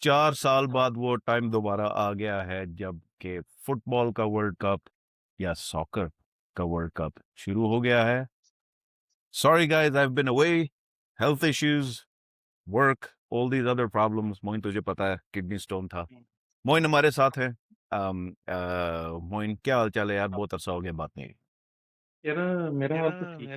4 साल बाद वो टाइम दोबारा आ गया है जब कि फुटबॉल का वर्ल्ड कप या सॉकर का वर्ल्ड कप शुरू हो गया है। Sorry guys, I have been away, health issues, work, all these other problems. Moin तुझे पता है किडनी स्टोन था। मोइन हमारे साथ है। मोइन, क्या हाल चाल है यार? बहुत अरसा हो गया बात नहीं। यार मेरा हाल तो ठीक है।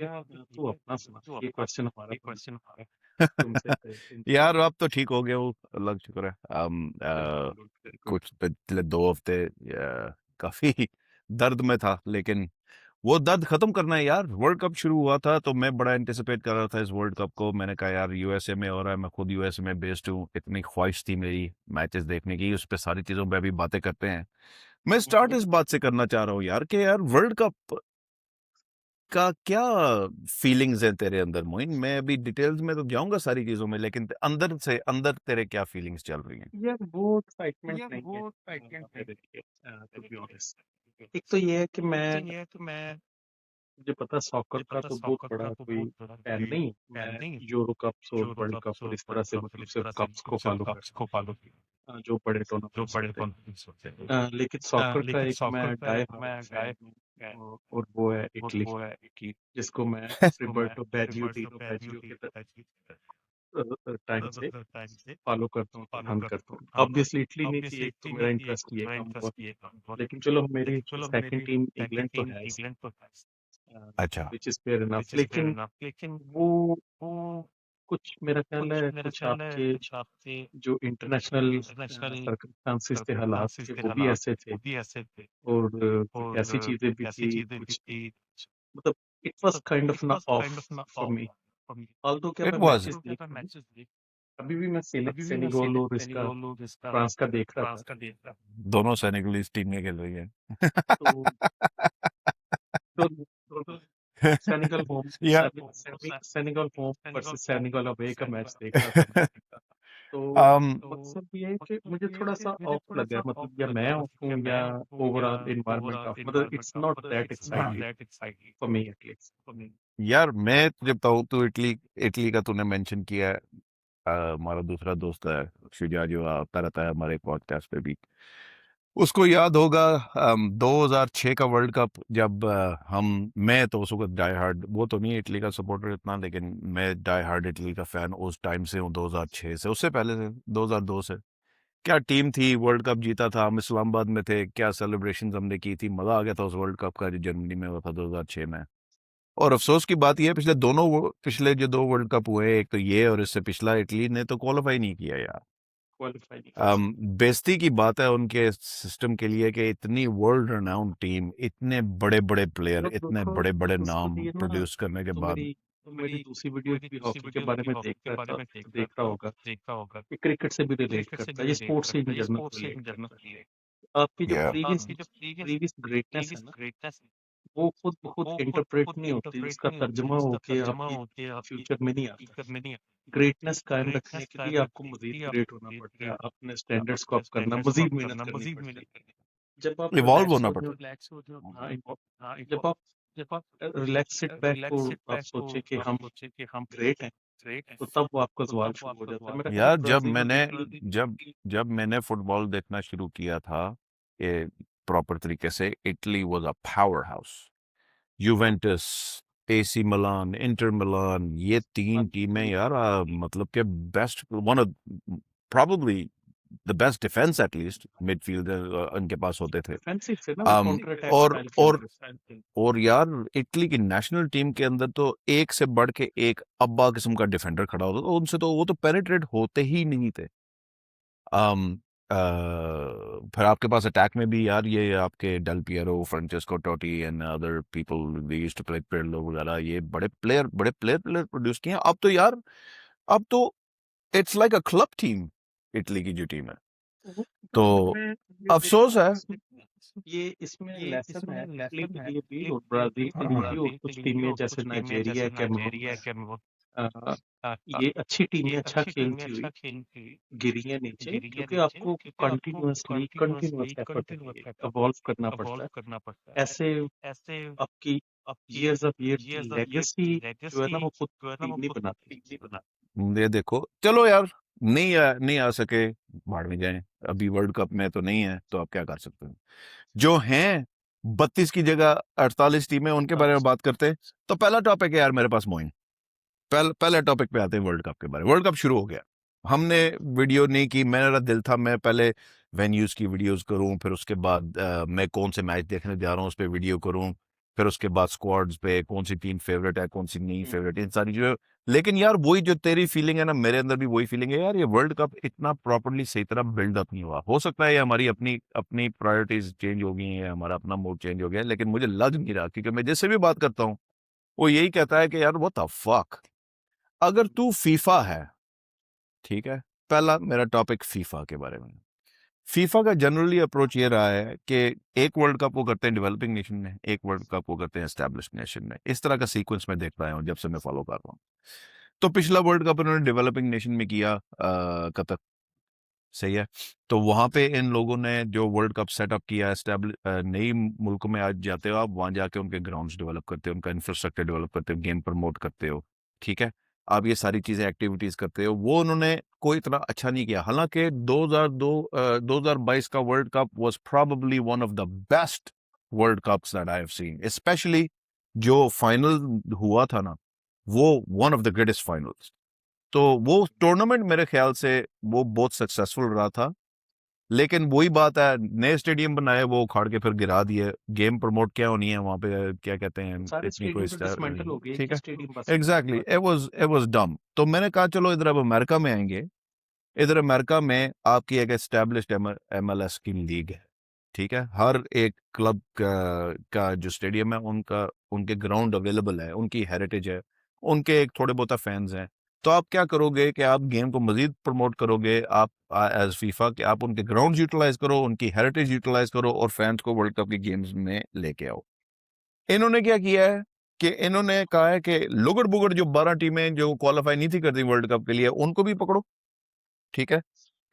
तू अपना सुना, ये क्वेश्चन हमारा तो तुमसे यार अब तो ठीक हो गया हूँ, अल्लाह का शुक्र है। Very good. कुछ पिछले 2 हफ्ते काफी दर्द में था, लेकिन वो दर्द खत्म करना है यार। वर्ल्ड कप शुरू हुआ था तो मैं बड़ा एंटिसिपेट कर रहा था इस वर्ल्ड कप को। मैंने कहा यार यूएसए में हो रहा है, मैं खुद यूएसए में बेस्ड हूँ, इतनी ख्वाहिश थी मेरी मैचेस देखने की। उस पर सारी चीजों पे अभी बातें करते हैं। मैं स्टार्ट इस बात से करना चाह रहा हूँ यार कि यार वर्ल्ड कप का क्या फीलिंग्स है तेरे अंदर मोइन? मैं अभी डिटेल्स में तो जाऊंगा सारी चीजों में, लेकिन अंदर से अंदर तेरे क्या फीलिंग्स चल रही हैं? यार वो एक्साइटमेंट नहीं है मेरे लिए, टू बी ऑनेस्ट। एक तो ये है कि मैं, मुझे पता सॉकर का तो बहुत बड़ा कोई फैन नहीं। मैं यूरो कप्स और वर्ल्ड कप और इस तरह से मतलब सिर्फ कप्स को फॉलो करता हूँ, जो बड़े टूर्नामेंट्स होते हैं। लेकिन सॉकर का एक मैं डाई हार्ड फैन हूँ, और वो है इटली, जिसको मैं फ्रिबर्टो बैजियो डिनो बैजियो के टाइम से फॉलो करता हूँ, पसंद करता हूँ। ऑब्वियसली इटली नहीं थी, एक तो मेरा इंटरेस्ट ये काम हुआ। लेकिन चलो, मेरी सेकंड टीम इंग्लैंड तो है, अच्छा। Which is fair enough. लेकिन वो कुछ, मेरा ख्याल है कुछ आपके जो इंटरनेशनल सर्कमस्टांसिस थे, हालात थे, वो भी ऐसे थे। और कुछ ऐसी चीजें भी थी कुछ, मतलब इट वाज काइंड ऑफ ना ऑफ फॉर मी। ऑल्दो क्या इट मैं वाज। मैचेस देख रहा हूँ, अभी भी मैं सेनेगल और इसका फ्रांस का देख रहा था। दोनों सेनेगलीज टीम में खेल रही है। तो तो सेनेगल होम या Senegal home versus Senegal away का मैच देख रहा था मैं। तो um, मकसद ये है कि मुझे थोड़ा सा ऑफ लगा, मतलब या मैं ऑफ हूँ या ओवरऑल इन्वायरमेंट ऑफ, मतलब इट्स नॉट दैट हाँ, एक्साइटिंग फॉर मी एटलीस्ट। यार मैं तुझे बताऊँ तो इटली इटली का तूने मेंशन किया है। हमारा दूसरा दोस्त है शुजा, जो आता रहता है हमारे पॉडकास्ट पे भी, उसको याद होगा 2006 का वर्ल्ड कप, जब मैं तो उस वक्त डाई हार्ड, वो तो नहीं है इटली का सपोर्टर इतना, लेकिन मैं डाई हार्ड इटली का फैन उस टाइम से हूँ, 2006 से, उससे पहले से 2002 से। क्या टीम थी, वर्ल्ड कप जीता था, हम इस्लामाबाद में थे, क्या सेलिब्रेशन हमने की थी, मजा आ गया था उस वर्ल्ड कप का जो जर्मनी में हुआ था 2006 में। और अफसोस की बात यह है, पिछले जो 2 वर्ल्ड कप हुए, एक तो ये और इससे पिछला, इटली ने तो क्वालिफाई नहीं किया यार। क्वालिफाई नहीं कर सकते। बेइज्जती की बात है उनके सिस्टम के लिए कि इतनी वर्ल्ड रनाउंड टीम, इतने बड़े बड़े प्लेयर, मतलब इतने देखो, बड़े बड़े उसके नाम लिए ना, प्रोड्यूस करने के तो बाद। मेरी दूसरी वीडियो भी हॉकी के बारे में देख रहा था, तो देख रहा होगा, ये क्रिकेट से भी रिलेट करता है, ये स्पोर्ट्स से इन जनरल रिलेट करता है। आपकी जो या प्रीवियस प्रीवियस ग्रेटनेस है ना, वो खुद ब खुद इंटरप्रेट नहीं होती, उसका तर्जुमा होके आपकी फ्यूचर में नहीं आता। ग्रेटनेस कायम रखने के लिए आपको मजीद ग्रेट होना पड़ता है, अपने स्टैंडर्ड्स को अप करना, मजीद मेहनत करनी पड़ती है। जब आप इवॉल्व रिलैक्स होना हो पड़ता जाओ, हाँ, जब आप रिलैक्स सिट बैक और आप सोचे कि हम ग्रेट हैं, तो तब वो आपका सवाल शुरू हो जाता है। मेरा है ख्याल है यार। ब्राजील बिल्कुल। जब जब मैंने फुटबॉल देखना शुरू किया था ये प्रॉपर तरीके से, Italy was a power house. Juventus, AC Milan, Inter Milan, ये 3 टीमें यार, मतलब के best, one of probably the best defence, at least midfielder उनके पास होते थे। डिफेंसिव थे ना, वो um, काउंटर अटैक और स्टाइल और खेलते थे। और यार इटली की नेशनल टीम के अंदर तो एक से बढ़ के एक अब्बा किस्म का डिफेंडर खड़ा होता था, तो उनसे तो वो तो पेनिट्रेट होते ही नहीं थे। um, फिर आपके पास अटैक में भी यार ये आपके Del Piero, Francesco Totti and other people, they used to play, Pirlo वगैरह, ये बड़े प्लेयर प्रोड्यूस किए हैं। अब तो यार, अब तो it's like a club team, Italy की जो टीम है। वो तो असल में ये देखो, अफसोस है। इसमें लेसन है इटली के लिए भी और ब्राजील के लिए भी, और कुछ टीमें जैसे नाइजीरिया, कैमरून है, अ, ये अच्छी टीमें अच्छा खेलती हुई गिरी है नीचे, क्योंकि आपको कंटिन्यूस एफर्ट होती है, इवॉल्व करना पड़ता है। ऐसे आपकी ईयर्स ऑफ ईयर की लेगेसी जो है ना, वो खुद टीम नहीं बनाती। ये देखो, चलो यार, नहीं आ सके, भाड़ में जाएं। अभी वर्ल्ड कप में तो नहीं है, तो आप क्या कर सकते हैं। जो हैं 32 की जगह 48 टीमें, उनके बारे में बात करते हैं। तो पहला टॉपिक है यार मेरे पास मोइन। पहले टॉपिक पे आते हैं वर्ल्ड कप के बारे में। वर्ल्ड कप शुरू हो गया, हमने वीडियो नहीं की। मेरा दिल था मैं पहले वेन्यूज की वीडियोस करूं, फिर उसके बाद मैं कौन से मैच देखने जा रहा हूं उस पर वीडियो करूं, फिर उसके बाद स्क्वाड्स पे कौन सी टीम फेवरेट है कौन सी नहीं फेवरेट, इन सारी चीजें। लेकिन यार वही जो तेरी फीलिंग है ना, मेरे अंदर भी वही फीलिंग है यार, ये वर्ल्ड कप इतना प्रॉपरली सही तरह बिल्डअप नहीं हुआ। हो सकता है ये हमारी अपनी अपनी प्रायोरिटीज चेंज हो गई हैं, हमारा अपना मूड चेंज हो गया है, लेकिन मुझे लग नहीं रहा, क्योंकि मैं जिससे भी बात करता हूँ वो यही कहता है कि यार व्हाट द फक। अगर तू फीफा है, ठीक है, पहला मेरा टॉपिक फीफा के बारे में। फीफा का जनरली अप्रोच ये रहा है कि एक वर्ल्ड कप वो करते हैं डेवलपिंग नेशन में, एक वर्ल्ड कप वो करते हैं एस्टेब्लिश्ड नेशन में। इस तरह का सीक्वेंस मैं देख रहा हूँ जब से मैं फॉलो कर रहा हूँ। तो पिछला वर्ल्ड कप उन्होंने डेवलपिंग नेशन में किया, कतर। सही है। तो वहां पे इन लोगों ने जो वर्ल्ड कप सेटअप किया, एस्टेब्लिश नई मुल्क में आज जाते हो आप, वहां जाके उनके ग्राउंड्स डेवलप करते हो, उनका इंफ्रास्ट्रक्चर डेवलप करते हो, गेम प्रमोट करते हो, ठीक है। आप ये सारी चीजें एक्टिविटीज करते हो, वो उन्होंने कोई इतना अच्छा नहीं किया। हालांकि 2022 का world cup was probably one of the best world cups that I have seen, specially जो फाइनल हुआ था ना, वो one of the greatest finals. तो वो टूर्नामेंट मेरे ख्याल से वो बहुत सक्सेसफुल रहा था। लेकिन वही बात है, नए स्टेडियम बनाए वो उखाड़ के फिर गिरा दिए, गेम प्रमोट क्या होनी है वहां पे, क्या कहते हैं, सारे इतनी कोई स्टेडियम तो डिसमेंटल हो गए, एक ठीक ही है। स्टेडियम बस है एग्जैक्टली, it was डम। तो मैंने कहा चलो इधर अब अमेरिका में आएंगे। इधर अमेरिका में आपकी एक एस्टेब्लिश्ड MLS की लीग है, ठीक है। हर एक क्लब का जो स्टेडियम है उनका, उनके ग्राउंड अवेलेबल है, उनकी हेरिटेज है, उनके एक थोड़े बहुत फैंस हैं। तो आप क्या करोगे कि आप गेम को मजीद प्रमोट करोगे, आप एज फीफा कि आप उनके ग्राउंड यूटिलाइज करो, उनकी हेरिटेज यूटिलाइज करो और फैंस को वर्ल्ड कप के गेम्स में लेके आओ। इन्होंने क्या किया है कि इन्होंने कहा है कि लुगड़ बुगड़ जो 12 टीमें जो क्वालिफाई नहीं थी करती वर्ल्ड कप के लिए, उनको भी पकड़ो, ठीक है।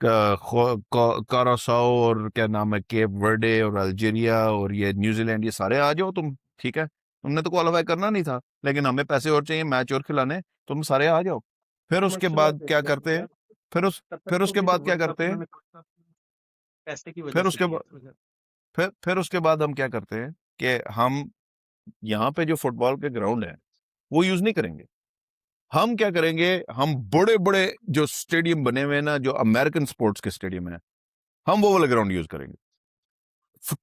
कारासाओ और क्या नाम है, केप वर्डे और अल्जीरिया और ये न्यूजीलैंड, ये सारे आ जाओ तुम, ठीक है। तुमने तो क्वालिफाई करना नहीं था, लेकिन हमें पैसे और चाहिए, मैच और खिलाने, तुम सारे आ जाओ। फिर उसके कमर्शियल बाद क्या देखते हैं करते हैं, यार। कतर फिर को उसके भी तो बाद क्या वर्ल्ड कप करते हैं, उन्होंने पैसे की वजह फिर से उसके किया बाद था। फिर उसके बाद हम क्या करते हैं कि हम यहाँ पे जो फुटबॉल के ग्राउंड है वो यूज नहीं करेंगे। हम क्या करेंगे, हम बड़े बड़े जो स्टेडियम बने हुए हैं ना, जो अमेरिकन स्पोर्ट्स के स्टेडियम है, हम वो वाला ग्राउंड यूज करेंगे।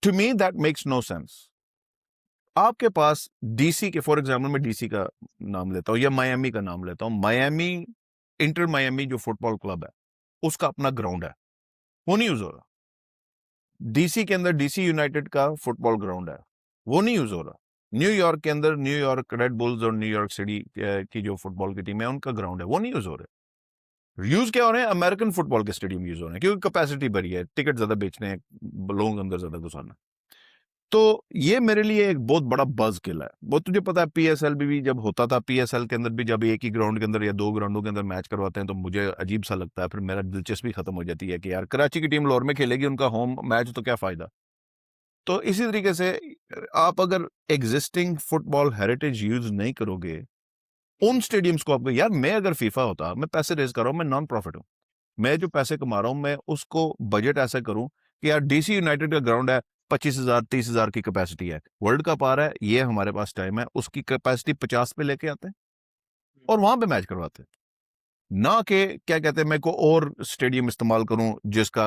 To me that makes no sense. आपके पास डीसी के, फॉर एग्जाम्पल मैं डीसी का नाम लेता हूँ या मायामी का नाम लेता हूँ, मायामी, इंटर मायामी जो फुटबॉल क्लब है, उसका अपना ग्राउंड है, वो नहीं यूज हो रहा। डीसी के अंदर डीसी यूनाइटेड का फुटबॉल ग्राउंड है, वो नहीं यूज हो रहा। न्यूयॉर्क के अंदर न्यूयॉर्क रेड बुल्स और न्यूयॉर्क सिटी की जो फुटबॉल की टीम है उनका ग्राउंड है, वो नहीं यूज हो रहे। यूज क्या हो रहे हैं, अमेरिकन फुटबॉल के स्टेडियम यूज हो रहे हैं, क्योंकि कैपेसिटी बढ़ी है, टिकट ज्यादा बेचने हैं, लोगों के अंदर ज्यादा घुसाना। तो ये मेरे लिए एक बहुत बड़ा बज किल है। वो तुझे पता है पीएसएल भी जब होता था, पीएसएल के अंदर भी जब एक ही ग्राउंड के अंदर या दो ग्राउंडों के अंदर मैच करवाते हैं तो मुझे अजीब सा लगता है, फिर मेरा दिलचस्पी खत्म हो जाती है कि यार कराची की टीम लाहौर में खेलेगी, उनका होम मैच, तो क्या फायदा। तो इसी तरीके से आप अगर एग्जिस्टिंग फुटबॉल हेरिटेज यूज नहीं करोगे, उन स्टेडियम्स को आपको, यार मैं अगर फीफा होता, मैं पैसे रेज कर रहा हूं, मैं नॉन प्रॉफिट हूं, मैं जो पैसे कमा रहा हूं मैं उसको बजट ऐसा करूं कि यार डीसी यूनाइटेड का ग्राउंड है, 25,000 30,000 की कैपेसिटी है, वर्ल्ड कप आ रहा है, ये हमारे पास टाइम है, उसकी कैपेसिटी 50 पे लेके आते हैं और वहां पे मैच करवाते हैं। ना कि क्या कहते हैं मैं को और स्टेडियम इस्तेमाल करूं जिसका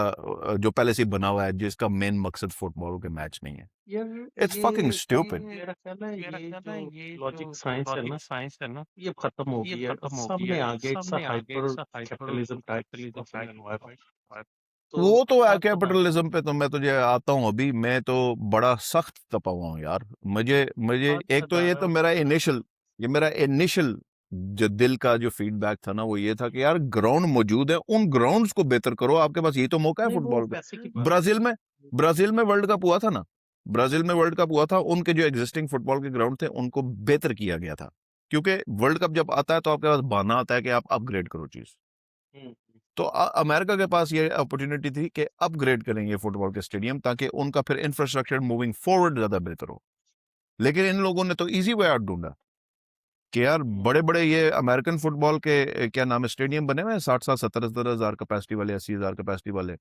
जो पहले से ही बना हुआ है, जिसका मेन मकसद फुटबॉल के मैच नहीं है। यार इट्स फकिंग स्टूपिड। मेरा ख्याल है ये जो लॉजिक साइंस है ना, ये अब खत्म हो गई है। सामने आ गया, it's a hyper capitalism type of an environment. तो वो तो है अब कैपिटलिज्म पे, तो मैं तुझे आता हूँ अभी, मैं तो बड़ा सख्त तपा हुआ हूँ यार। मुझे मुझे बात एक तो बता ये रहा तो हूँ। मेरा इनिशियल जो दिल का जो फीडबैक था ना, वो ये था कि यार ग्राउंड मौजूद है, उन ग्राउंड्स को बेहतर करो, आपके पास ये तो मौका है नहीं, वो फुटबॉल का। पैसे की बात है। ब्राजील में ब्राजील में वर्ल्ड कप हुआ था ना, ब्राजील में वर्ल्ड कप हुआ था, उनके जो एग्जिस्टिंग फुटबॉल के ग्राउंड थे उनको बेहतर किया गया था, क्योंकि वर्ल्ड कप जब आता है तो आपके पास बहाना आता है कि आप अपग्रेड करो चीज। हम्म, तो अमेरिका के पास ये अपॉर्चुनिटी थी कि अपग्रेड करेंगे फुटबॉल के स्टेडियम, ताकि उनका फिर इंफ्रास्ट्रक्चर मूविंग फॉरवर्ड ज्यादा बेहतर हो। लेकिन इन लोगों ने तो इजी वे आउट ढूंढा। कि यार बड़े बड़े ये अमेरिकन फुटबॉल के क्या नाम है स्टेडियम बने हुए हैं 60 70 हजार कैपेसिटी वाले 80,000 कैपेसिटी वाले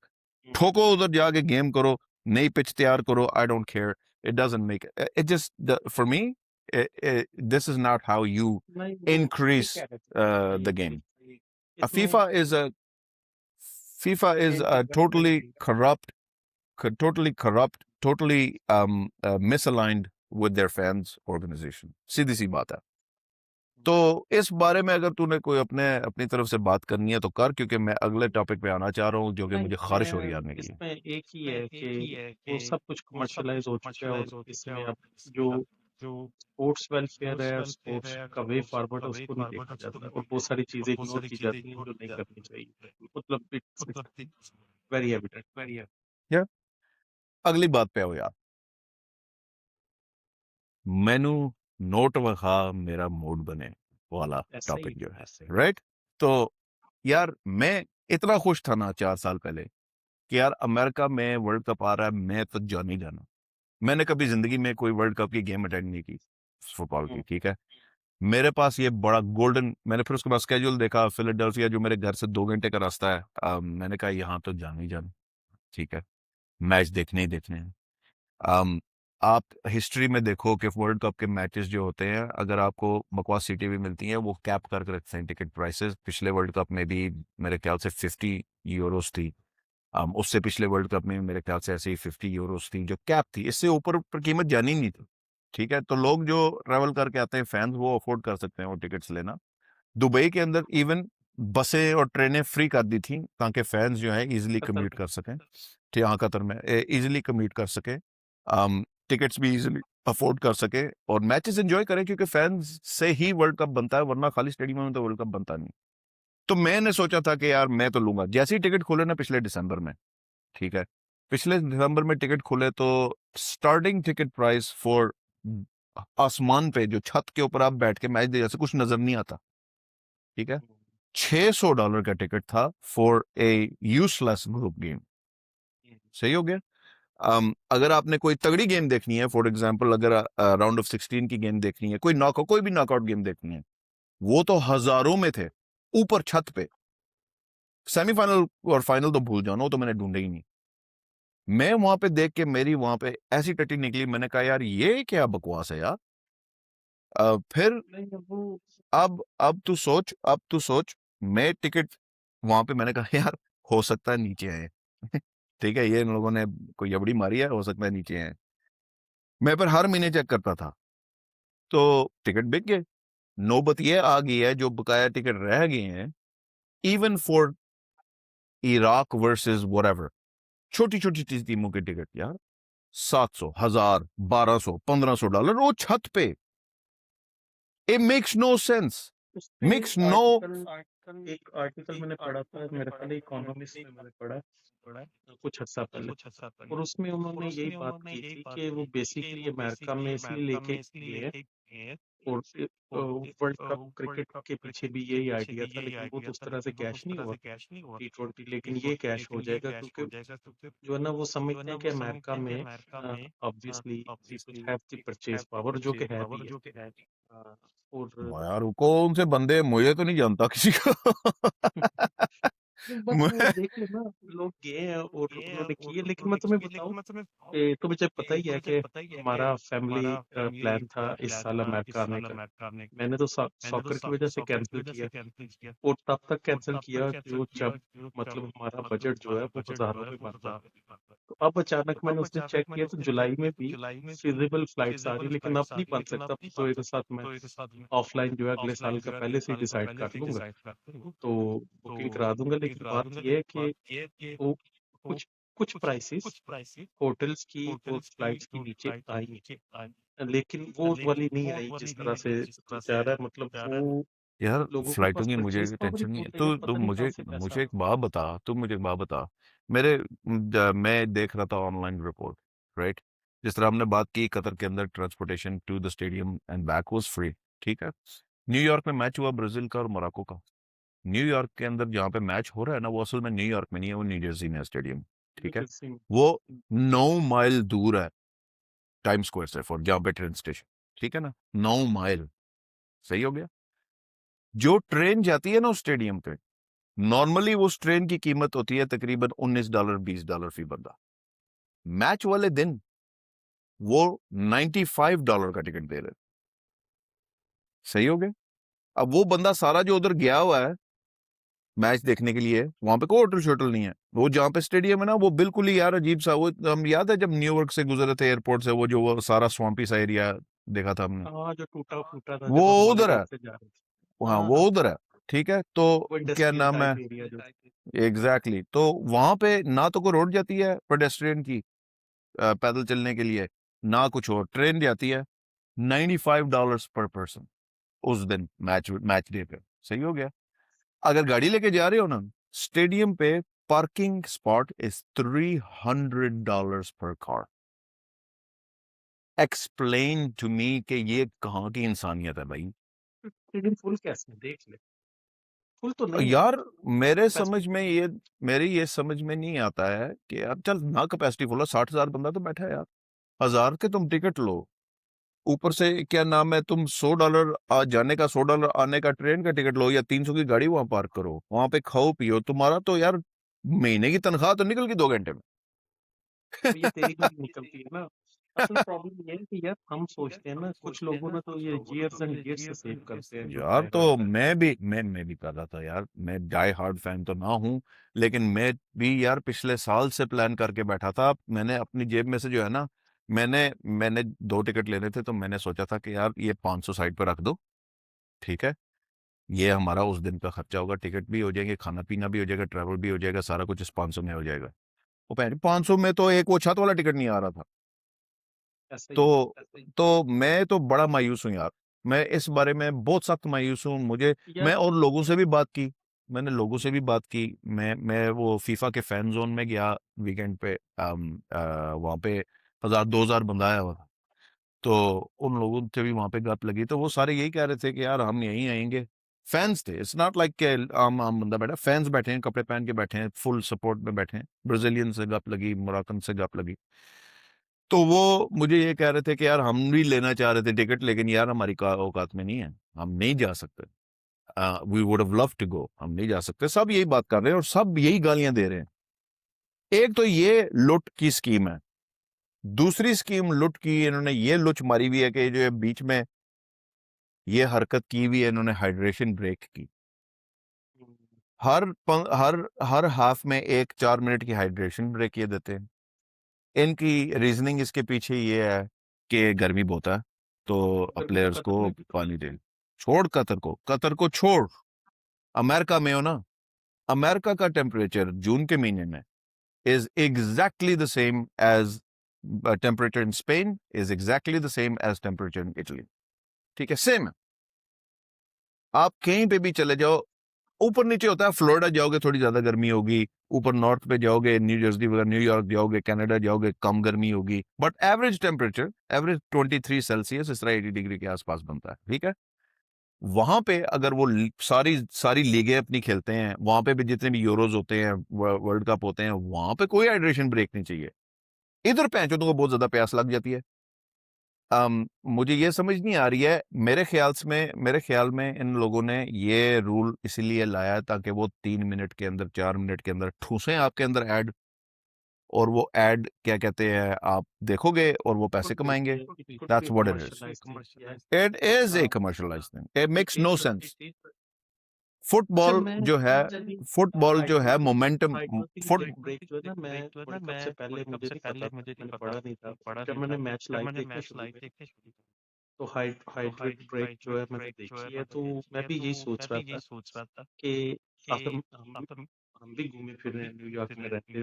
ठोको उधर जाके गेम करो नई पिच तैयार करो I don't care it doesn't make it just for me this is not how you नहीं वो सही increase कह रहे थे the game. इसमें FIFA is a FIFA is एक a चीज मैं totally corrupt, totally misaligned with their fans organization. सीधी सी बात है. तो इस बारे में अगर तूने कोई अपनी तरफ से बात करनी है तो कर क्योंकि मैं अगले टॉपिक पे आना चाह रहा हूँ जो कि नहीं मुझे ख्वाहिश हो रही है मैं आने की. इसमें एक ही है कि वो सब कुछ कमर्शलाइज हो चुका है और इसमें अब जो स्पोर्ट्स वेलफेयर है और स्पोर्ट्स का वे फॉरवर्ड है उसको नहीं देखा जाता और बहुत सारी चीजें इग्नोर की जाती हैं जो नहीं करनी चाहिए मतलब इट्स वेरी एविडेंट या अगली बात पे आओ यार. मेनू नोट वखा मेरा मूड बने वाला ऐसे ही टॉपिक जो है राइट. तो यार मैं इतना खुश था ना 4 साल पहले कि यार अमेरिका में वर्ल्ड कप आ रहा है मैं तो जान ही जाना. मैंने कभी जिंदगी में कोई वर्ल्ड कप की गेम अटेंड नहीं की फुटबॉल की. ठीक है. मेरे पास ये बड़ा गोल्डन मैंने फिर उसके बाद स्केड्यूल देखा फिलाडेल्फिया जो मेरे घर से 2 घंटे का रास्ता है. मैंने कहा यहाँ तो जाना ही जाना. ठीक है. मैच देखने ही देखने हैं. अम, आप हिस्ट्री में देखो कि वर्ल्ड कप के मैचेस जो होते हैं अगर आपको बकवास सीटें भी मिलती हैं वो कैप करके रखते हैं टिकट प्राइसेस. पिछले वर्ल्ड कप में भी मेरे ख्याल से 50 यूरोस थी. उससे पिछले वर्ल्ड कप में मेरे ख्याल से ऐसे ही 50 यूरोस थी जो कैप थी. इससे ऊपर ऊपर कीमत जानी नहीं थी. ठीक है. तो लोग जो ट्रैवल करके आते हैं फैंस वो अफोर्ड कर सकते हैं वो टिकट्स लेना. दुबई के अंदर इवन बसें और ट्रेनें फ्री कर दी थी ताकि फैंस जो है इजीली कतर कम्यूट में कर सकें. ठीक हाँ कतर में इजीली कम्यूट कर सके. टिकट्स भी इजीली अफोर्ड कर सके और मैचेस एंजॉय करें क्योंकि फैंस से ही वर्ल्ड कप बनता है वरना खाली स्टेडियम में तो वर्ल्ड कप बनता नहीं. तो मैंने सोचा था कि यार मैं तो लूंगा. जैसे ही टिकट खोले ना पिछले दिसंबर में. ठीक है. पिछले दिसंबर में टिकट खोले तो स्टार्टिंग टिकट प्राइस फॉर आसमान पे जो छत के ऊपर आप बैठ के मैच दे जैसे कुछ नजर नहीं आता. ठीक है. $600 का टिकट था for a useless group game. सही हो गया. अगर आपने कोई तगड़ी गेम देखनी है फॉर एग्जांपल अगर राउंड ऑफ 16 की गेम देखनी है कोई भी नॉकआउट गेम देखनी है वो तो हजारों में थे ऊपर छत पे. सेमीफाइनल और फाइनल तो भूल जाओ ना वो तो मैंने ढूंढे ही नहीं. मैं वहां पे देख के मेरी वहां पे ऐसी टट्टी निकली. मैंने कहा यार ये क्या बकवास है यार. फिर नहीं वो अब तू सोच मैं टिकट वहां पे मैंने कहा यार हो सकता है नीचे आए. ठीक है. ये इन लोगों ने कोई जबड़ी मारी है हो सकता है नीचे आए. मैं पर हर महीने चेक करता था तो टिकट बिक गए. नौबत ये आ गई है जो बकाया टिकट रह गए हैं even for Iraq versus whatever छोटी छोटी टीमों के टिकट यार 700 1000 1200 $1500 वो छत पे. It makes no sense. उस पे मेक्स नो. एक आर्टिकल मैंने पढ़ा था मेरे ख्याल इकोनॉमिस्ट में मैंने पढ़ा कुछ अर्सा पहले और उसमें उन्होंने यही बात की थी कि वो बेसिकली अमेरिका में इसलिए लेके गए हैं और वर्ल्ड कप क्रिकेट के पीछे भी यही आइडिया था लेकिन वो तो उस तरह से कैश नहीं हुआ T20 लेकिन ये कैश हो जाएगा क्योंकि जो है ना वो समझते हैं कि अमेरिका में obviously people have the purchase power जो कि है भी है और यार कौन से बंदे मुझे तो नहीं जानता किसी को. बस वो मैं देख लो ना लोग गए हैं और उन्होंने किए लेकिन मैं तुम्हें बताऊं तो मुझे पता ही है कि हमारा फैमिली प्लान था इस साल अमेरिका आने का मैंने तो सॉकर की वजह से कैंसिल किया और तब तक कैंसिल किया जो जब मतलब हमारा बजट जो है वो हजारों में बन रहा था तो अब अचानक मैंने उसने चेक किया तो जुलाई में भी फिजिबल फ्लाइट्स आ रही लेकिन अब नहीं बन सकता तो एक साथ मैं ऑफलाइन जो है अगले साल का पहले से ही डिसाइड कर लूंगा तो बुकिंग करा दूंगा लेकिन बात यह है कि वो कुछ कुछ प्राइसेस होटल्स की और फ्लाइट्स की नीचे आई हैं लेकिन वो वाली नहीं आई जिस तरह से तू चाह रहा है मतलब वो यार लोगों के फ्लाइटों पास की मुझे परचेज पावर ही टेंशन नहीं है. बहुत है यार तो पता नहीं कहाँ मुझे से पैसा मुझे एक बात बता. तू मुझे एक बात बता. मैं देख रहा था ऑनलाइन रिपोर्ट राइट. जिस तरह हमने बात की कतर के अंदर transportation to the stadium and back was free. ठीक है. न्यूयॉर्क में मैच हुआ ब्राजील का और मोरक्को का. न्यूयॉर्क के अंदर जहाँ पे मैच हो रहा है ना वो असल में न्यूयॉर्क में नहीं है वो न्यू जर्सी में है स्टेडियम. ठीक है. जर्सी में वो 9 माइल दूर है टाइम स्क्वायर से फॉर जहाँ पे ट्रेन स्टेशन. ठीक है ना 9 माइल. सही हो गया। जो ट्रेन जाती है ना उस स्टेडियम पे, नॉर्मली उस ट्रेन की कीमत होती है तकरीबन $19 $20 फी बंदा। मैच वाले दिन वो $95 का टिकट दे रहे। सही हो गया। अब वो बंदा सारा जो उधर गया हुआ है मैच देखने के लिए, वहां पे कोई होटल शोटल नहीं है, वो जहाँ पे स्टेडियम है ना वो बिल्कुल ही यार अजीब सा, वो हम याद है जब न्यूयॉर्क से गुजरे थे एयरपोर्ट से, वो जो वो सारा स्वाम्पी सा एरिया देखा था हमने, हाँ, जो टूटा फूटा था वो जब हम उधर वॉलीबॉल है। से जा रहे थे। हाँ हाँ वो हाँ, उधर है। ठीक है, तो वो क्या इंडस्ट्रियल नाम है, टाइप एरिया जो। Exactly exactly. तो वहां पे ना तो कोई रोड जाती है पेडेस्ट्रियन की पैदल चलने के लिए, ना कुछ और, ट्रेन जाती है। $95 पर पर्सन उस दिन मैच मैच डे पे। सही हो गया। अगर गाड़ी लेके जा रहे हो ना स्टेडियम पे, पार्किंग स्पॉट इज $300 पर कार। एक्सप्लेन टू मी कि ये कहाँ की इंसानियत है भाई। स्टेडियम फुल कैसे है? देख ले, फुल तो नहीं है। यार मेरे समझ कैपेसिटी में ये, मेरी ये समझ में नहीं आता है कि यार चल ना कैपेसिटी फुल है, 60,000 बंदा तो बैठा है यार, 1,000 के तुम टिकट लो, ऊपर से क्या नाम है तुम $100 आ जाने का, $100 आने का ट्रेन का टिकट लो, या 300 की गाड़ी वहां पार्क करो, वहां पे खाओ पियो, तुम्हारा तो यार महीने की तनख्वाह तो निकल गई 2 घंटे में। भैया तेरी भी निकलती है ना। असल प्रॉब्लम ये है कि यार हम सोचते हैं ना, कुछ लोगों ने तो ये ईयर्स एंड ईयर्स से सेव करते हैं, जो यार डाई हार्ड तो फैन। मैं भी कर रहा था यार, मैं डाई हार्ड फैन तो ना हूं, लेकिन मैं भी यार पिछले साल से प्लान करके बैठा था। मैंने अपनी जेब में से जो है ना, मैंने मैंने 2 टिकट लेने थे, तो मैंने सोचा था कि यार ये 500 साइड पर रख दो, ठीक है, ये हमारा उस दिन का खर्चा होगा, टिकट भी हो जाएंगे, खाना पीना भी हो जाएगा, ट्रैवल भी हो जाएगा, सारा कुछ इस 500 में हो जाएगा। वो 500 में तो एक वो छत वाला टिकट नहीं आ रहा था। ऐसा ही है। तो मैं तो बड़ा मायूस हूँ यार, मैं इस बारे में बहुत सख्त मायूस हूँ। मुझे, मैं यार और लोगों से भी बात की, मैंने लोगों से भी बात की, मैं वो फीफा के फैन जोन में गया वीकेंड पे, वहाँ पे 1,000 2,000 बंदा आया हुआ था। तो उन लोगों से भी वहां पे गप लगी, तो वो सारे यही कह रहे थे कि यार हम यहीं आएंगे। फैंस थे, इट्स नॉट लाइक के आम आम बंदा बैठा, फैंस बैठे हैं, कपड़े पहन के बैठे हैं, फुल सपोर्ट में बैठे हैं, ब्राजीलियन से गप लगी, मोरक्कन से गप लगी। तो वो मुझे ये कह रहे थे कि यार हम भी लेना चाह रहे थे टिकट, लेकिन यार हमारी औकात में नहीं है, हम नहीं जा सकते, we would have love to go, हम नहीं जा सकते। सब यही बात कर रहे हैं और सब यही गालियां दे रहे हैं। एक तो ये लुट की स्कीम है, दूसरी स्कीम लुट की इन्होंने ये लुच मारी हुई है कि जो ये बीच में ये हरकत की हुई है इन्होंने, हाइड्रेशन ब्रेक की। हर हर हाफ में एक 4 मिनट की हाइड्रेशन ब्रेक ये देते हैं। इनकी रीजनिंग इसके पीछे ये है कि गर्मी बहुत है, तो गर्मी तो प्लेयर्स कतर को में भी तो है। पानी दे। छोड़ कतर को छोड़, अमेरिका में हो ना, अमेरिका का टेम्परेचर जून के महीने में is exactly the same as temperature in Spain, is exactly the same as temperature in Italy. ठीक है, सेम है। आप कहीं पे भी चले जाओ, ऊपर नीचे होता है, फ्लोरिडा जाओगे थोड़ी ज्यादा गर्मी होगी, ऊपर नॉर्थ पे जाओगे, न्यू जर्सी वगैरह, न्यूयॉर्क जाओगे, कनाडा जाओगे, कम गर्मी होगी, but average temperature, average 23 Celsius, इस तरह 80 डिग्री के आसपास बनता है। ठीक है, वहां पे अगर वो सारी सारी लीगें अपनी खेलते हैं, वहां पे भी जितने भी यूरोज होते हैं, वर्ल्ड कप होते हैं, वहां पे कोई हाइड्रेशन ब्रेक नहीं चाहिए। इधर पैंचों तो बहुत ज्यादा प्यास लग जाती है। मुझे ये समझ नहीं आ रही है, मेरे ख्याल में इन लोगों ने ये रूल इसीलिए लाया है ताकि वो 3 मिनट के अंदर, 4 मिनट के अंदर ठूसें आपके अंदर ऐड, और वो ऐड क्या कहते हैं आप देखोगे और वो पैसे कुड बी कमाएंगे। It could be that's what it is. Commercialised thing, या इट इज ए हाँ। Commercialised thing, it makes it no is. Sense. अच्छा, फुटबॉल मैं जो है, जब ये फुटबॉल जो है मोमेंटम, हाइड्रोटिक फुट ब्रेक ब्रेक जो है ना, मैं वर्ल्ड कप से पहले मुझे नहीं पता था, मैंने पढ़ा नहीं था। जब मैंने मैच लाइव देखने शुरू हुए तो हाइड्रेट ब्रेक जो है मैंने देखी है, तो मैं भी यही सोच रहा था कि अगर हम भी घूमे फिरे हैं, न्यूयॉर्क में रहते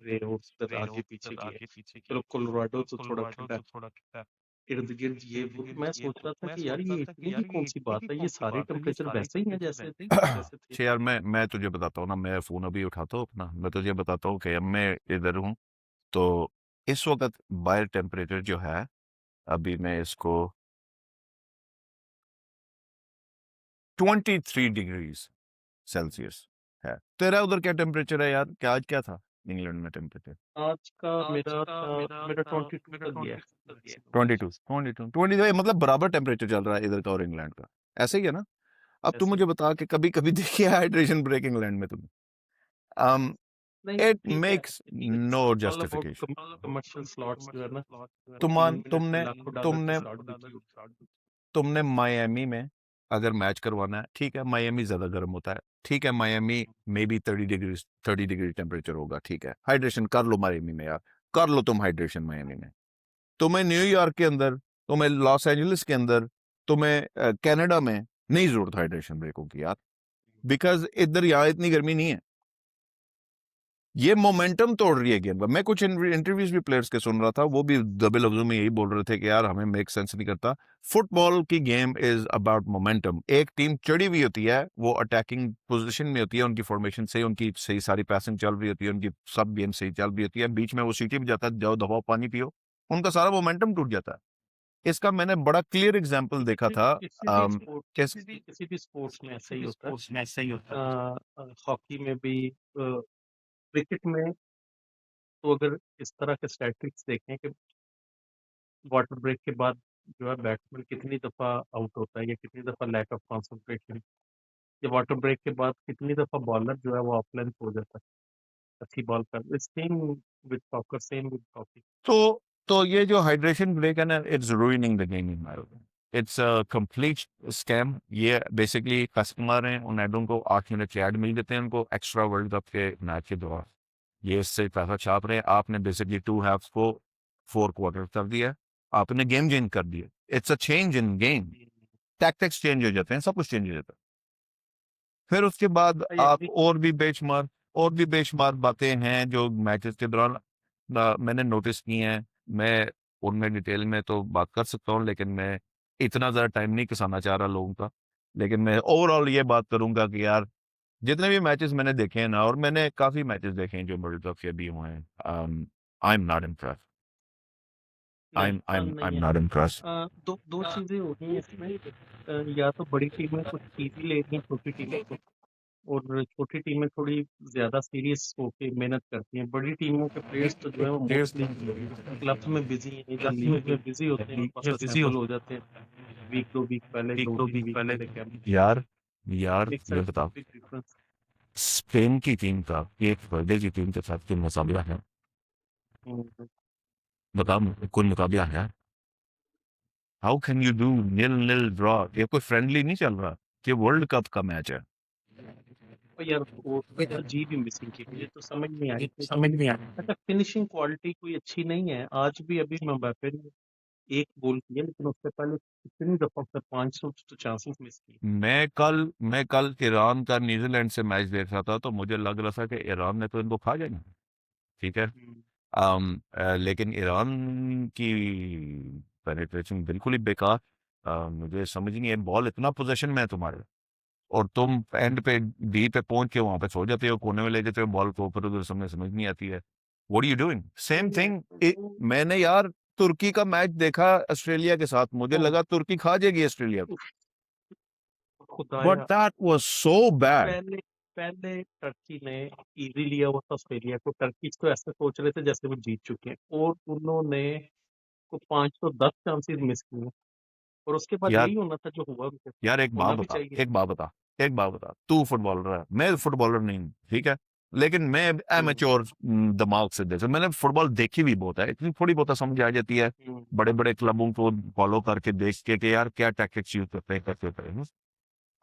रहे और उधर आगे पीछे गए, चलो कोलोराडो तो थोड़ा ठंडा, इर्द गिर्द ये वो, तो मैं सोच रहा था कि यार ये इतनी भी कौन सी बात है, ये सारे टेम्परेचर वैसे ही हैं जैसे थे। यार मैं तुझे बताता हूँ ना, मैं फोन अभी उठाता हूँ अपना, मैं तुझे बताता हूँ कि अब मैं इधर हूँ। तो इस वक्त बाहर टेम्परेचर जो है, अभी मैं इसको 23 डिग्रीज सेल्सियस है। तेरा उधर क्या टेम्परेचर है यार, क्या आज क्या था इंग्लैंड में टेम्परेचर? आज का मेरा 22 तक गया है मैक्सिमम। 22 22 22, मतलब बराबर टेम्परेचर चल रहा है इधर का और इंग्लैंड का। ऐसे ही है ना? अब तू ऐसे मुझे ही बता कि कभी कभी देखी है हाइड्रेशन ब्रेक इंग्लैंड में तुमने? um, नहीं it ठीक है, makes it's no all about justification. Commercial slots जो है ना, तुम 3 मिनट में तुमने लाखों डॉलर की तुमने स्लॉट बिकी होती तुमने मायामी में अगर मैच करवाना है, ठीक है, मायामी ज्यादा गर्म होता है, ठीक है, Miami may be 30 degree temperature होगा, ठीक है, हाइड्रेशन कर लो मायामी में यार, कर लो तुम हाइड्रेशन मायामी में। तुम्हें न्यूयॉर्क के अंदर, तुम्हें लॉस एंजलिस के अंदर, तुम्हें कनाडा में नहीं जरूरत हाइड्रेशन ब्रेकों की यार, बिकॉज इधर यहाँ इतनी गर्मी नहीं है। ये मोमेंटम तोड़ रही है गेम का। मैं कुछ इंटरव्यूज भी प्लेयर्स के सुन रहा था, वो भी दबे लफ्जों में यही बोल रहे थे कि यार हमें मेक सेंस नहीं करता। फुटबॉल की गेम इज अबाउट मोमेंटम। एक टीम चढ़ी हुई होती है, वो अटैकिंग पोजीशन में होती है, उनकी फॉर्मेशन से उनकी सही सारी पैसिंग चल रही होती है, उनकी सब गेम सही चल रही होती है, बीच में वो सीटी भी जाता है, जाओ दबाओ पानी पियो, उनका सारा मोमेंटम टूट जाता है। इसका मैंने बड़ा क्लियर एग्जाम्पल देखा है। था। किसी भी स्पोर्ट किस किसी भी स्पोर्ट्स में ऐसा ही होता है। हॉकी में भी, क्रिकेट में, तो अगर इस तरह के स्टैटिस्टिक्स देखें कि वाटर ब्रेक के बाद जो है बैट्समैन कितनी दफा आउट होता है, या कितनी दफा लैक ऑफ कंसंट्रेशन, या वाटर ब्रेक के बाद कितनी दफा बॉलर जो है वो ऑफ लेंथ हो जाता है अच्छी बॉल पर। Same with soccer, same with hockey. तो ये जो हाइड्रेशन ब्रेक है ना, it's ruining the game in my opinion. It's a complete scam. ये बेसिकली कस्टमर हैं, उन ऐडों को 8 मिनट के ऐड मिल देते हैं उनको एक्स्ट्रा वर्ल्ड कप के मैच के दौरान। ये इससे पैसा छाप रहे हैं। आपने बेसिकली टू हाफ्स को 4 क्वार्टर कर दिया, आपने गेम चेंज कर दिया। It's a change in game. Tactics change हो जाते हैं, सब कुछ चेंज हो जाता है। फिर उसके बाद आई आप एग्री। और भी बेशुमार बातें हैं जो मैचेस के दौरान मैंने नोटिस की हैं। मैं उनमें डिटेल में तो बात कर सकता हूँ, लेकिन मैं इतना ज़्यादा टाइम नहीं किसाना चाह रहा लोगों का। लेकिन मैं ओवरऑल ये बात करूंगा कि यार, जितने भी मैचेस मैंने देखे हैं ना, और मैंने काफ़ी मैचेस देखे हैं जो वर्ल्ड कप के भी हुए हैं, आई एम नॉट इम्प्रेस। आई नहीं, एम आई एम आई नहीं एम है। Not impress. दो दो चीजें हो रही हैं इसमें। या तो बड़ी टीमें कुछ इजी ले रही हैं छोटी टीमों को, और छोटी टीमें थोड़ी ज्यादा सीरियस होके मेहनत करती हैं। बड़ी टीमों के प्लेयर्स तो जो है वो मोस्टली क्लब्स में बिजी हैं, इधर लीग में बिजी होते हैं, और बस असेंबल हो जाते हैं वीक 2 वीक पहले, 2 3 वीक पहले कैंप। यार यार मेक्स अ ये बताओ, बिग डिफरेंस। स्पेन की टीम का एक वर्ल्ड की टीम के साथ कोई मुकाबला है? बताओ, कोई मुकाबला है? How can you do nil nil draw? ये कोई फ्रेंडली नहीं चल रहा, ये वर्ल्ड कप का मैच है। और यार वो अजीब ही मिसिंग की, मुझे तो समझ नहीं आई कि समझ नहीं आ अच्छा फिनिशिंग क्वालिटी कोई अच्छी नहीं है। आज भी अभी मबाप्पे ने एक गोल किया, लेकिन उससे पहले कितनी दफा उसने 500 तो चांसेस मिस किए। मैं कल ईरान का न्यूजीलैंड से मैच देख रहा था, तो मुझे लग रहा था कि ईरान ने तो इनको खा जाना। ठीक है। हम्म, लेकिन ईरान की पेनिट्रेशन बिल्कुल ही बेकार। मुझे समझ नहीं है, बॉल इतना पोजीशन में है तुम्हारे, और तुम एंड पे डी पे पहुंच के वहां पे सो जाते हो, कोने में ले जाते हो बॉल को, ऊपर उधर समझ नहीं आती है। What are you doing? Same नहीं थिंग। वो मैंने यार तुर्की का मैच देखा ऑस्ट्रेलिया के साथ, मुझे वो लगा तुर्की खा जाएगी ऑस्ट्रेलिया को, उफ, बट खुदाया। That was so bad. पहले पहले टर्की ने इजी लिया हुआ था ऑस्ट्रेलिया को। टर्की तो ऐसे सोच रहे थे जैसे वो जीत चुके हैं, और उन्होंने को 510 चांसेस मिस किए। और उसके बाद यार यही होना था जो हुआ, भी यार एक बात होना भी बता, चाहिए। एक बात बता, एक बात बता, तू फुटबॉलर है, मैं फुटबॉलर नहीं हूँ, ठीक है, लेकिन मैं हम्म, एमेच्योर दिमाग से देखा, मैंने फुटबॉल देखी भी बहुत है, इतनी थोड़ी बहुत समझ आ जाती है हम्म, बड़े बड़े क्लबों को फॉलो करके देख के कि यार क्या टैक्टिक्स यूज करते हैं, करते हैं।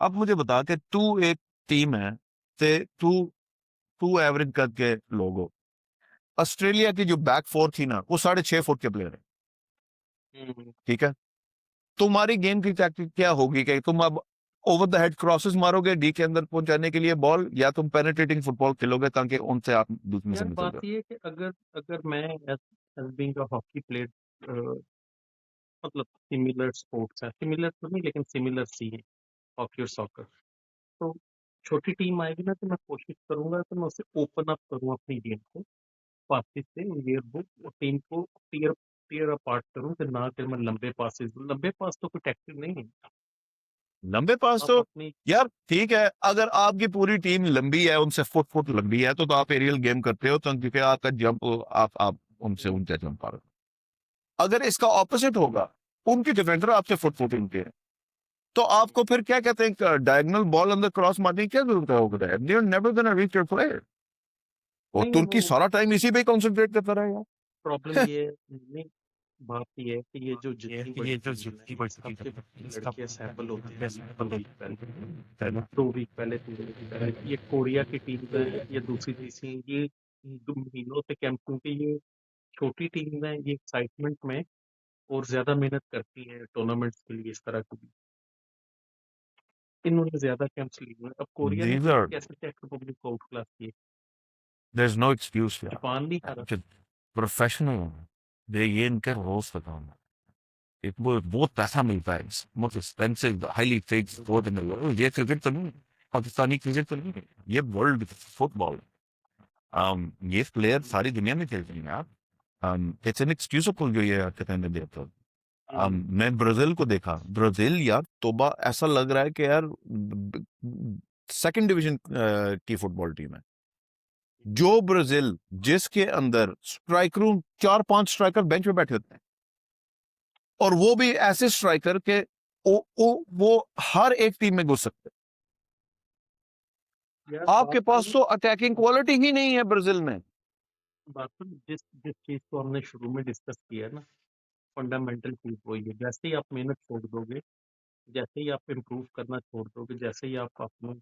अब मुझे बता कि तू एक टीम है, ते तू तू एवरेज करके लोग हो। ऑस्ट्रेलिया की जो बैक फोर थी ना, वो 6.5 फुट के प्लेयर है, हम्म। ठीक है। तुम्हारी गेम की टैक्टिक क्या होगी कि तुम अब ओवर द हेड क्रॉसेस मारोगे डी के अंदर पहुंचाने के लिए बॉल, या तुम पेनिट्रेटिंग फुटबॉल खेलोगे ताकि उनसे आप दूसरे से यार निकल बात जाओ? ये है कि अगर अगर मैं as being a hockey player, मतलब सिमिलर स्पोर्ट्स है, सिमिलर तो नहीं लेकिन सिमिलर सी है हॉकी और सॉकर। तो छोटी टीम आएगी ना, तो मैं कोशिश करूंगा कि मैं उसे ओपन अप करूं अपनी गेम को, पासिस से ये बुक, और टीम को टीयर टीयर अपार्ट करूं, कि ना कि मैं लंबे पासिस। लंबे पास तो कोई टैक्टिक नहीं है। लंबे पास आप तो, अपनी यार ठीक है, अगर आपकी पूरी टीम लंबी है, उनसे फुट फुट लंबी है, तो आप एरियल गेम करते हो, तो क्योंकि आपका जंप, आप उनसे ऊंचा जंप पा रहे हो। अगर इसका ऑपोजिट होगा, उनकी डिफेंडर आपसे फुट फुट उनके हैं, तो आपको फिर क्या कहते हैं, डायगोनल बॉल अंदर क्रॉस मारने की क्या जरूरत है होगा, they are never gonna reach your player. और नहीं तुर्की वो सारा टाइम इसी पे कंसंट्रेट करता रहेगा। प्रॉब्लम ये है, नहीं, बात ये है कि ये जो जितनी बड़ी टीम है, सबके लड़के असेंबल होते हैं अभी 2 वीक पहले, 2 वीक पहले, 3 वीक पहले। ये कोरिया की टीम है या दूसरी टीम, ये 2 महीनों से कैंप, क्योंकि ये छोटी टीम है, ये एक्साइटमेंट में और ज्यादा मेहनत करती है टूर्नामेंट्स के लिए, इस तरह की भी। इन्होंने ज्यादा कैंप्स लिए हैं। अब कोरिया ने These तो are, कैसे चेक रिपब्लिक को आउट क्लास किए, there's no excuse यार, जापान नहीं हारा। जो प्रोफेशनल दे, ये इनका रोज बताऊं, एक वो बहुत पैसा मिलता है, most expensive highly paid sport in the world. ये क्रिकेट तो नहीं, पाकिस्तानी क्रिकेट तो नहीं है, ये वर्ल्ड फुटबॉल। ये प्लेयर सारी दुनिया में खेलते हैं यार। इट्स एन एक्सक्यूजेबल जो ये कहने देते हो। मैं ब्राजील को देखा, ब्राजील यार तोबा, ऐसा लग रहा है कि यार सेकंड डिवीजन की फुटबॉल टीम है। जो ब्राजील जिसके अंदर स्ट्राइकरों 4-5 स्ट्राइकर बेंच पे बैठे होते हैं, और वो भी ऐसे स्ट्राइकर के वो हर एक टीम में घुस सकते यार हैं। बात आपके तो पास तो अटैकिंग क्वालिटी ही नहीं है ब्राजील में। बात तो जिस जिस चीज को हमने शुरू में डिस्कस किया ना, फंडामेंटल चीज वही है। जैसे ही आप मेहनत छोड़ दोगे, जैसे ही आप इम्प्रूव करना छोड़ दोगे, जैसे ही आप अपनी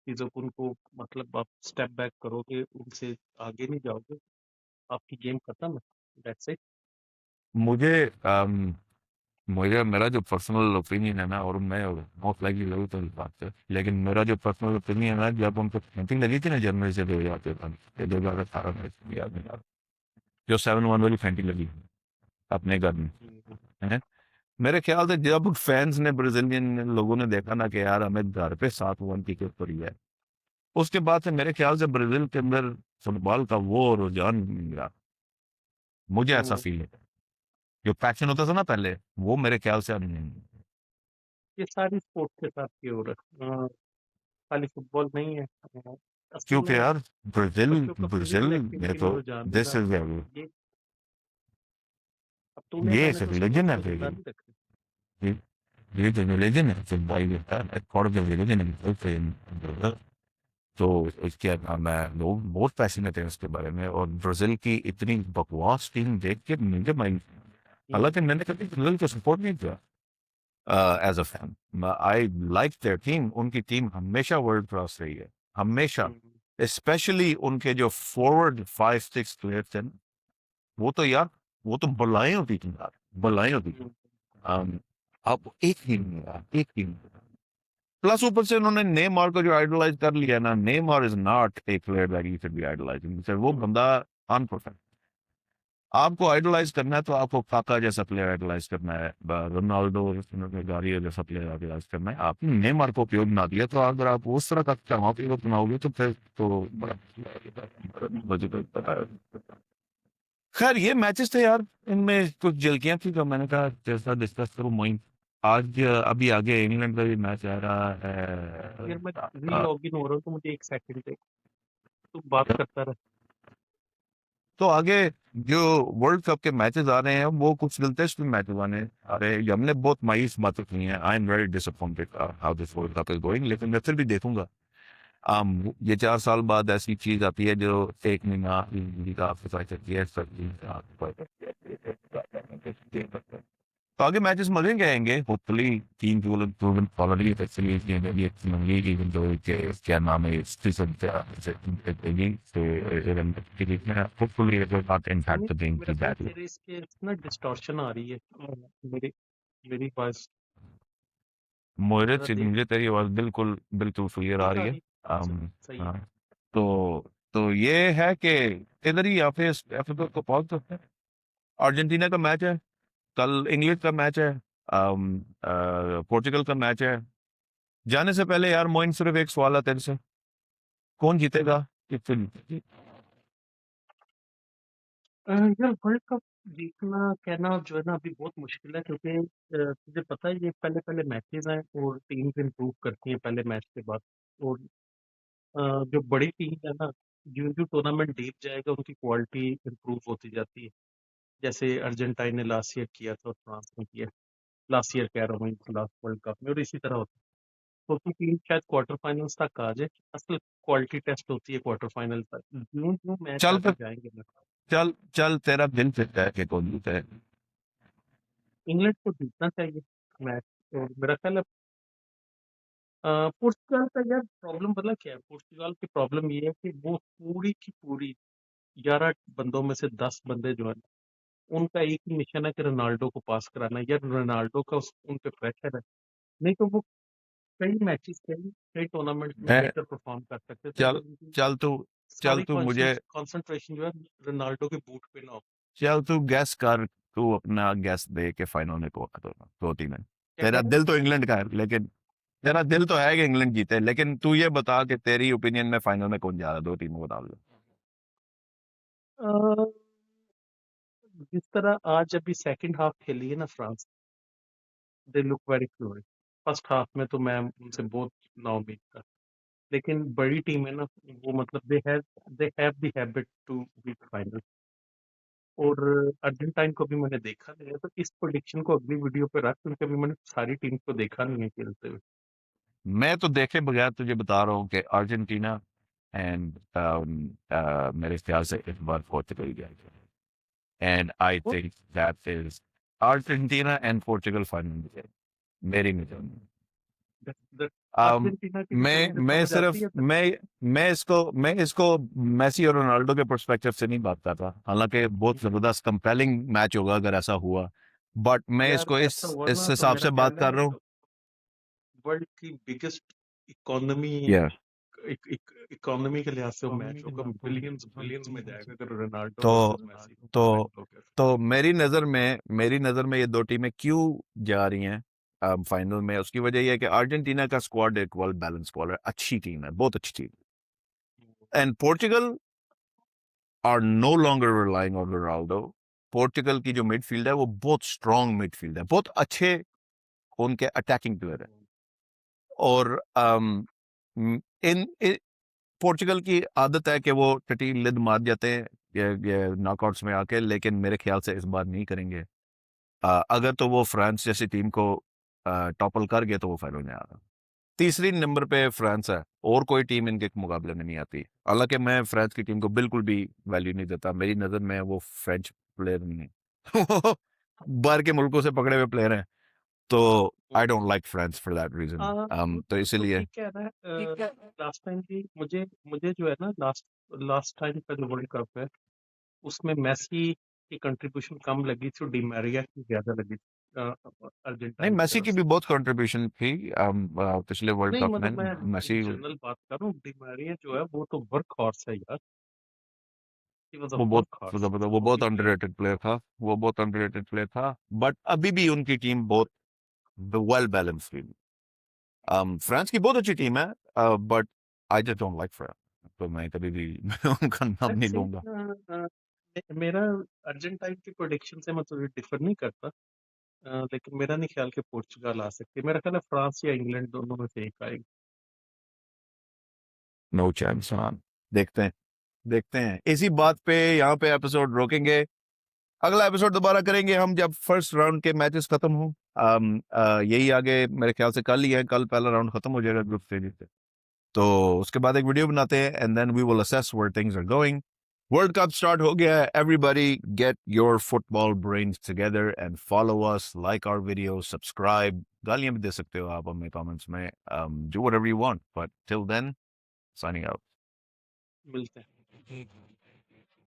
चीजों को उनको मतलब आप स्टेप बैक करोगे, उनसे आगे नहीं जाओगे, आपकी गेम खत्म है। That's it. मुझे मुझे मेरा जो पर्सनल ओपिनियन है ना, और मैं मोस्ट लाइकली जरूर तो इस बात से, लेकिन मेरा जो पर्सनल ओपिनियन है, जब उनको पेंटिंग लगी थी ना जर्मनी से 2018 में, याद नहीं यार, जो 7-1 वाली पेंटिंग लगी अपने घर में, है। मेरे ख्याल से जब फैंस ने, ब्राजीलियन लोगों ने देखा ना कि यार हमें घर पे 7-1 की ऊपर ही है, उसके बाद से मेरे ख्याल से ब्राजील के अंदर फुटबॉल का वो रुझान मिला। मुझे ऐसा फील है, जो पैशन होता था ना पहले, वो मेरे ख्याल से अब नहीं है। ये सारी स्पोर्ट्स के साथ की हो रहा है, खाली फुटबॉल नहीं है। असल क्योंकि में यार ब्राजील, बच्चों का ब्राजील फिजिकल ये एक्टिविटी में तो, रुझान दिस ज्यादा इज, ये। अब तूने ये मैंने इज तो शुरू रिलीजन से है वो बता ब्राजील। नहीं रखी। ये ये जो रिलीजन है फुटबॉल, ये पार्ट ऑफ द रिलीजन है। तो इसके नाम है, लोग बहुत पैशनेट हैं उसके बारे में, और ब्राजील की इतनी बकवास टीम देख के मुझे माइंड, हम्म, हालांकि मैंने कभी ब्राजील को सपोर्ट नहीं किया as a fan. I like their team, उनकी टीम हमेशा वर्ल्ड क्लास रही है, हमेशा। हम्म, स्पेशली उनके जो फॉरवर्ड 5-6 प्लेयर्स थे ना, वो तो यार, वो तो बलाएं होती थी यार, बलाएं होती थी। हम्म, um, अब एक टीम नहीं यार, एक टीम। प्लस ऊपर से उन्होंने नेमार को जो आइडलाइज कर लिया ना, Neymar is not a player that you should be idolising, वो हम्म, बंदा अनप्रोफेशनल। आपको आइडलाइज करना है तो आपको काका जैसा प्लेयर आइडलाइज करना है, रोनाल्डो गारी जैसा प्लेयर आइडलाइज करना है। आपने नेमार को उपयोग ना दिया, तो अगर आप उस तरह का चाहते हो बनाओगे तो फिर तो बड़ा खैर ये मैचेस थे यार, इनमें कुछ झलकियां थी, तो मैंने कहा जैसा डिस्कस करूं मोइन। आज अभी आगे इंग्लैंड का भी मैच आ रहा यार मैं री है। लॉग इन हो रहा हूँ, तो मुझे एक सेकंड दे, तू बात करता रहे। तो आगे जो वर्ल्ड कप के मैचेस आ रहे हैं, वो कुछ दिलचस्प मैचेस आने आ रहे हैं। हमने बहुत मायूस बातें की हैं, I am very disappointed how this world cup is going, लेकिन मैं फिर भी देखूंगा। ये 4 साल बाद ऐसी चीज आती है जो एक महीना आपके साथ चलती है, सब चीज। तो आगे मैचेस मजे के आएंगे, hopefully team will already actually even though क्या नाम है सीजन से hopefully it will not impact Sumit, the game मेरा too ख्याल badly। तेरे इसके ना डिस्टॉर्शन आ रही है, मेरी मेरी आवाज जरा देख। मुझे तेरी आवाज बिल्कुल बिल्कुल क्लियर आ ठीक रही आ है। रही? अच्छा, um, सही है। हाँ, तो ये है कि इधर ही यहाँ पे अफ्रीका को पहुंच सकते हैं। अर्जेंटीना का मैच है कल, इंग्लैंड का मैच है, पोर्चुगल का मैच है। जाने से पहले यार मोइन, सिर्फ एक सवाल है तेरे से, कौन जीतेगा इस फिल्म? यार वर्ल्ड कप जीतना कहना जो है ना अभी बहुत मुश्किल है, क्योंकि तुझे पता है ये पहले पहले मैचेस हैं और टीम्स इंप्रूव करती हैं पहले मैच के बाद। और जो बड़ी टीम है ना, जो जो टूर्नामेंट डीप जाएगा उनकी क्वालिटी इंप्रूव होती जाती है। जैसे अर्जेंटाइन ने लास्ट ईयर किया था और फ्रांस ने किया। लास्ट ईयर कह रहा हूँ मैं, लास्ट वर्ल्ड कप में, और इसी तरह होता है। छोटी टीम शायद क्वार्टर फाइनल्स तक आ जाए। असल क्वालिटी टेस्ट होती है क्वार्टर फाइनल तक, जो जो मैच चल आगे फिर, जाएंगे ना। चल चल तेरा दिल फिर है कि कौन जीता है? इंग्लैंड को जीतना चाहिए मैच, और मेरा ख्याल है पुर्तगाल का यार प्रॉब्लम पता क्या है, पुर्तगाल की प्रॉब्लम ये है कि वो पूरी की पूरी 11 बंदों में से 10 बंदे जो है ना, उनका एक ही मिशन है कि रोनाल्डो को पास कराना, या रोनाल्डो का उन पे प्रेशर है। नहीं तो वो कई मैचेस कई कई टूर्नामेंट में मैं बेटर परफॉर्म कर सकते थे, चल अगर उनकी चल तू चल सारी तू मुझे कंसंट्रेशन जो है रोनाल्डो के बूट पे ना हो। चल तू गैस कर, तू अपना गैस दे के फाइनल में कौन है? दो तीन है। क्या कह तेरा रहे दिल तो इंग्लैंड का है, लेकिन तेरा दिल तो है कि इंग्लैंड जीते, लेकिन तू ये बता कि तेरी ओपिनियन में फाइनल में कौन जा रहा है? दो टीमों को बता दो। हो? जिस तरह आज अभी सेकंड हाफ खेली है ना France, they look very flourish. First half में तो मैं उनसे बहुत नाउम्मीद था, लेकिन बड़ी टीम है ना, वो मतलब they have the habit to be final. और अर्जेंटाइन को भी मैंने देखा नहीं है, तो इस प्रेडिक्शन को अगली वीडियो पे रख, क्योंकि अभी मैंने सारी टीम को देखा नहीं है खेलते हुए। मैं तो देखे बगैर तुझे बता रहा हूँ कि अर्जेंटीना एंड मेरे ख्याल से इस बार पोर्चुगल जाएगा, एंड आई और think that is Argentina and Portugal final, मेरी नजर में। अर्जेंटीना की डिफेंस मैं समझ आती सिर्फ है। मैं इसको मेसी और रोनाल्डो के पर्सपेक्टिव से नहीं बात कर रहा, हालांकि बहुत जबरदस्त कंपेलिंग मैच होगा अगर ऐसा हुआ, बट मैं यार इसको ऐसा हुआ इस ना तो हिसाब मेरा से बात ख्याल कर है रहा हूँ। वर्ल्ड की बिगेस्ट इकोनॉमी, या इकोनॉमी के लिहाज से वो मैच होगा, बिलियंस बिलियंस में जाएगा अगर रोनाल्डो तो वर्सेस मेसी तो फाइनल हो गया। तो मेरी नजर में ये दो टीमें क्यों जा रही हैं फाइनल में, उसकी वजह यह है कि अर्जेंटीना का स्क्वाड एक वेल बैलेंस स्क्वाड है, अच्छी टीम है, बहुत अच्छी team. And Portugal are no longer relying on Ronaldo. Portugal की जो मिडफील्ड है वो बहुत स्ट्रांग मिडफील्ड है, बहुत अच्छे उनके अटैकिंग प्लेयर है। और इन पोर्चुगल की आदत है कि वो टटी लिद मार जाते हैं ये नॉकआउट्स में आके, लेकिन मेरे ख्याल से इस बार नहीं करेंगे। अगर तो वो फ्रांस जैसी टीम को टॉपल कर गए तो वो फाइनल में आ रहा। तीसरी नंबर पे फ्रांस है, और कोई टीम इनके मुकाबले में नहीं आती। हालांकि मैं फ्रांस की टीम को बिल्कुल भी वैल्यू नहीं देता, मेरी नज़र में वो फ्रेंच प्लेयर नहीं है वो बाहर के मुल्कों से पकड़े हुए प्लेयर हैं। तो I don't like France for that reason. तो तो इसीलिए ठीक है ना। लास्ट टाइम भी मुझे मुझे जो है ना, लास्ट लास्ट टाइम का जो वर्ल्ड कप है, उसमें मेसी की कंट्रीब्यूशन कम लगी थी और डी मैरिया की ज्यादा लगी थी नहीं, अर्जेंटाइन की मेसी तरफ की से। भी बहुत कंट्रीब्यूशन थी पिछले वर्ल्ड नहीं कप में। मतलब मैं मेसी जनरल बात कर रहा हूँ, डी मैरिया जो है वो तो वर्क हॉर्स है यार, ही वाज अ वो बहुत वर्क हॉर्स, वो जो भी बहुत प्लेयर। अंडररेटेड प्लेयर था, वो बहुत अंडररेटेड प्लेयर था, बट अभी भी उनकी टीम बहुत वेल बैलेंस्ड थी। फ्रांस की बहुत अच्छी टीम है, but I just don't like France, तो मैं कभी भी उनका नाम नहीं लेट्स सी। लूंगा। मेरा अर्जेंटाइन की प्रोडिक्शन से मैं तो डिफर नहीं करता, लेकिन मेरा नहीं ख्याल कि पोर्चुगल आ सकती है। मेरा ख्याल है फ्रांस या इंग्लैंड दोनों में से एक आएगी। No chance. हाँ, देखते हैं, देखते हैं। इसी बात पे यहाँ पे एपिसोड रोकेंगे। अगला एपिसोड दोबारा करेंगे हम जब फर्स्ट राउंड के मैचेस खत्म हो। यही आगे मेरे ख्याल से कल ही है, कल पहला राउंड खत्म हो जाएगा ग्रुप स्टेज से। तो उसके बाद एक वीडियो बनाते हैं, and then we will assess where things are going. World cup start हो गया है, everybody get your football brains together and follow us, like our video, subscribe. गालियां भी दे सकते हो आप हमें कमेंट्स में, do whatever you want, but till then, signing out. मिलते हैं।